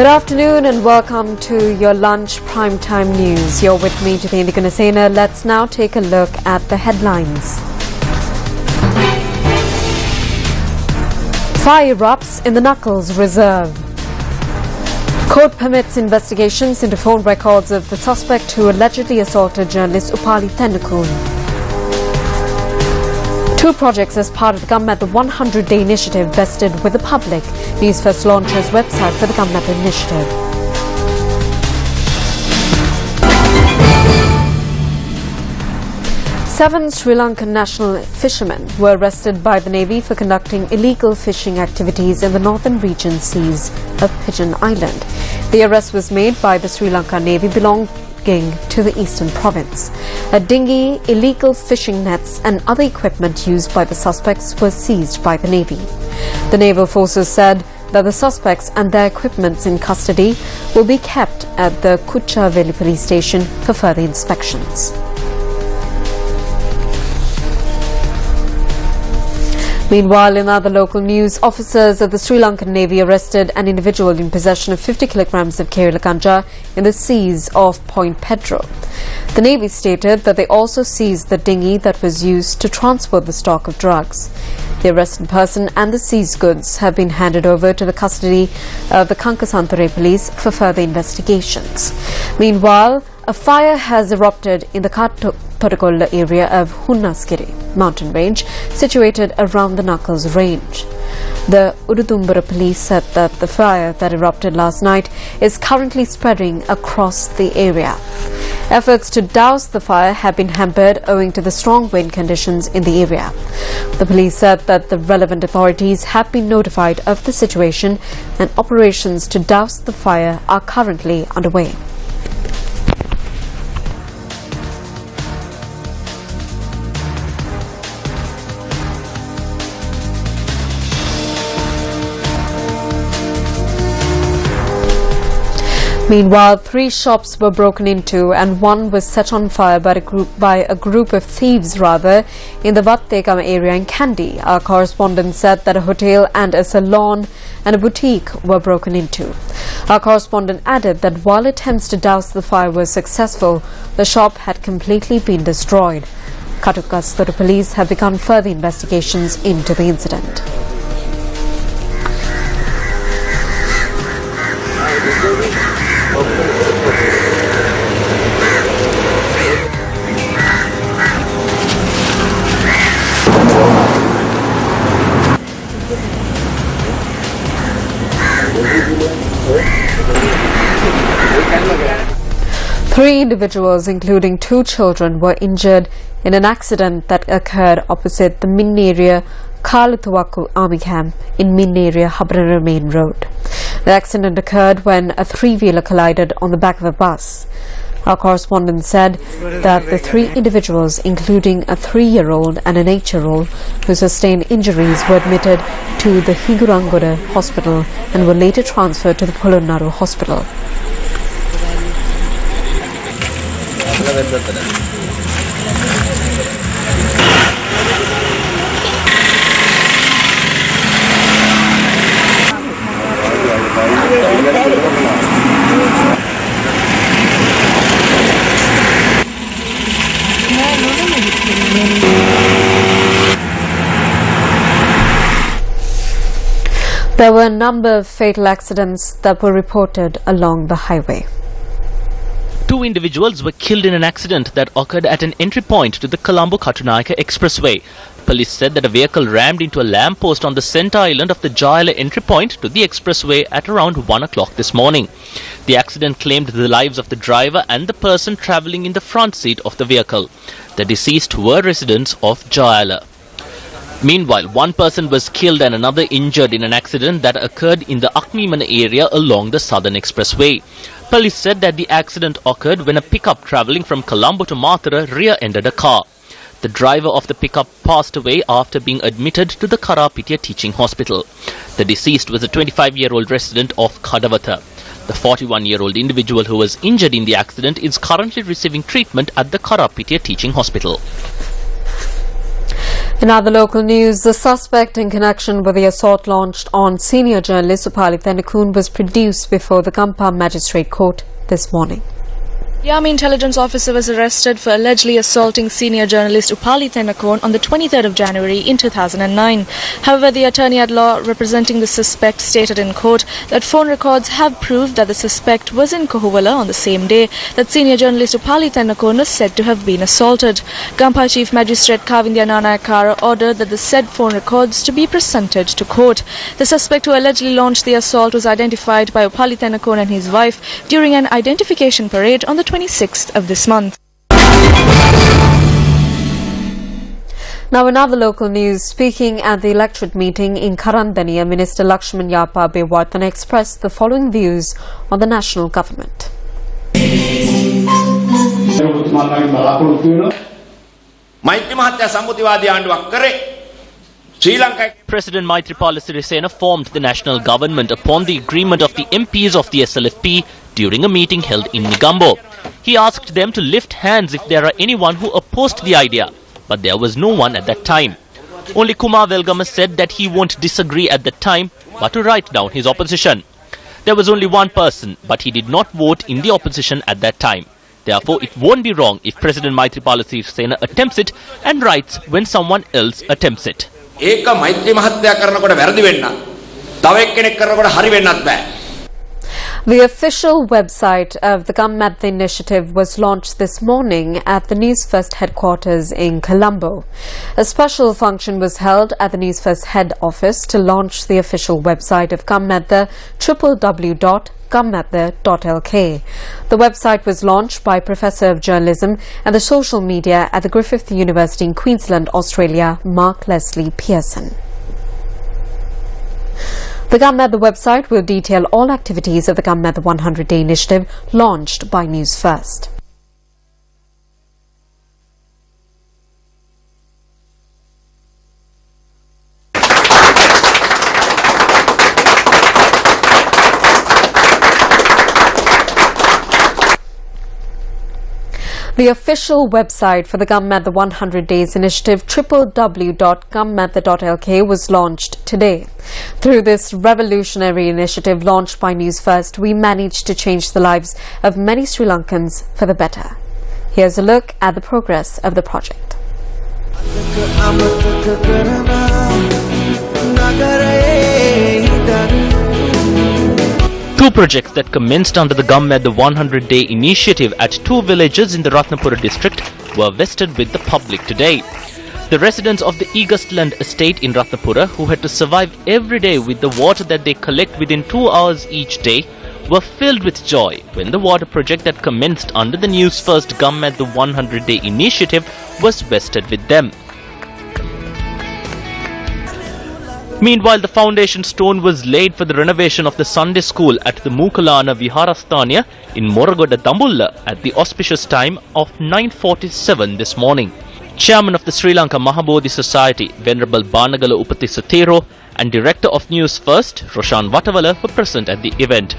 Good afternoon and welcome to your lunch primetime news. You're with me, Jitendra Gunasena. Let's now take a look at the headlines. Fire erupts in the Knuckles Reserve. Court permits investigations into phone records of the suspect who allegedly assaulted journalist Upali Tendukul. 2 projects as part of the Gammatha 100-day initiative vested with the public. Newsfirst launches website for the Gammatha initiative. Seven Sri Lankan national fishermen were arrested by the Navy for conducting illegal fishing activities in the northern region seas of Pigeon Island. The arrest was made by the Sri Lanka Navy belonging to the eastern province. A dinghy, illegal fishing nets and other equipment used by the suspects were seized by the Navy. The naval forces said that the suspects and their equipment in custody will be kept at the Kuchaveli police station for further inspections. Meanwhile, in other local news, officers of the Sri Lankan Navy arrested an individual in possession of 50 kilograms of Kerala ganja in the seas off Point Pedro. The Navy stated that they also seized the dinghy that was used to transport the stock of drugs. The arrested person and the seized goods have been handed over to the custody of the Kankasanthure police for further investigations. Meanwhile, a fire has erupted in the Kattopadukolla area of Hunnaskiri mountain range situated around the Knuckles range. The Ududumbara police said that the fire that erupted last night is currently spreading across the area. Efforts to douse the fire have been hampered owing to the strong wind conditions in the area. The police said that the relevant authorities have been notified of the situation and operations to douse the fire are currently underway. Meanwhile, 3 shops were broken into and 1 was set on fire by a group of thieves in the Vattekam area in Kandy. Our correspondent said that a hotel and a salon and a boutique were broken into. Our correspondent added that while attempts to douse the fire were successful, the shop had completely been destroyed. Kattukasthura police have begun further investigations into the incident. Three individuals, including 2 children, were injured in an accident that occurred opposite the Min area Kaluthuwaku Army Camp in Min area Habrana Main Road. The accident occurred when a 3-wheeler collided on the back of a bus. Our correspondent said that the 3 individuals, including a 3-year-old and an 8-year-old who sustained injuries, were admitted to the Higurangoda hospital and were later transferred to the Polonnaru hospital. There were a number of fatal accidents that were reported along the highway. 2 individuals were killed in an accident that occurred at an entry point to the Colombo-Katunayake Expressway. Police said that a vehicle rammed into a lamppost on the centre island of the Jayala entry point to the expressway at around 1 o'clock this morning. The accident claimed the lives of the driver and the person travelling in the front seat of the vehicle. The deceased were residents of Jayala. Meanwhile, 1 person was killed and another injured in an accident that occurred in the Akmimana area along the southern expressway. Police said that the accident occurred when a pickup travelling from Colombo to Mathura rear-ended a car. The driver of the pickup passed away after being admitted to the Karapitiya Teaching Hospital. The deceased was a 25-year-old resident of Kadawatha. The 41-year-old individual who was injured in the accident is currently receiving treatment at the Karapitiya Teaching Hospital. In other local news, the suspect in connection with the assault launched on senior journalist Upali Thennakoon was produced before the Kampa Magistrate Court this morning. The Army intelligence officer was arrested for allegedly assaulting senior journalist Upali Thennakoon on the 23rd of January in 2009. However, the attorney-at-law representing the suspect stated in court that phone records have proved that the suspect was in Kohuwala on the same day that senior journalist Upali Thennakoon was said to have been assaulted. Kampa Chief Magistrate Kavindya Nanayakara ordered that the said phone records to be presented to court. The suspect who allegedly launched the assault was identified by Upali Thennakoon and his wife during an identification parade on the 26th of this month. Now, in other local news, speaking at the electorate meeting in Karandaniya, Minister Lakshman Yapa Bewardhan expressed the following views on the national government. President Maithripala Sirisena formed the national government upon the agreement of the MPs of the SLFP during a meeting held in Negombo. He asked them to lift hands if there are anyone who opposed the idea, but there was no one at that time. Only Kumar Velgama said that he won't disagree at that time, but to write down his opposition. There was only one person, but he did not vote in the opposition at that time. Therefore, it won't be wrong if President Maithripala Sirisena attempts it and writes when someone else attempts it. The official website of the Gammadha initiative was launched this morning at the Newsfirst headquarters in Colombo. A special function was held at the Newsfirst head office to launch the official website of Gammadha, www.gammadha.lk. The website was launched by Professor of Journalism and the Social Media at the Griffith University in Queensland, Australia, Mark Leslie Pearson. The Gammadha website will detail all activities of the Gammadha 100-day initiative launched by Newsfirst. The official website for the Gammadha 100 Days Initiative, www.gammadha.lk, was launched today. Through this revolutionary initiative launched by Newsfirst, we managed to change the lives of many Sri Lankans for the better. Here's a look at the progress of the project. Two projects that commenced under the Gammadha 100-day initiative at two villages in the Ratnapura district were vested with the public today. The residents of the Eagustland estate in Ratnapura, who had to survive every day with the water that they collect within 2 hours each day, were filled with joy when the water project that commenced under the Newsfirst Gammadha 100-day initiative was vested with them. Meanwhile, the foundation stone was laid for the renovation of the Sunday school at the Mookalana Viharasthanya in Moragoda, Dambulla at the auspicious time of 9:47 this morning. Chairman of the Sri Lanka Mahabodhi Society, Venerable Banagala Upatissa Thero, and Director of Newsfirst, Roshan Vatawala, were present at the event.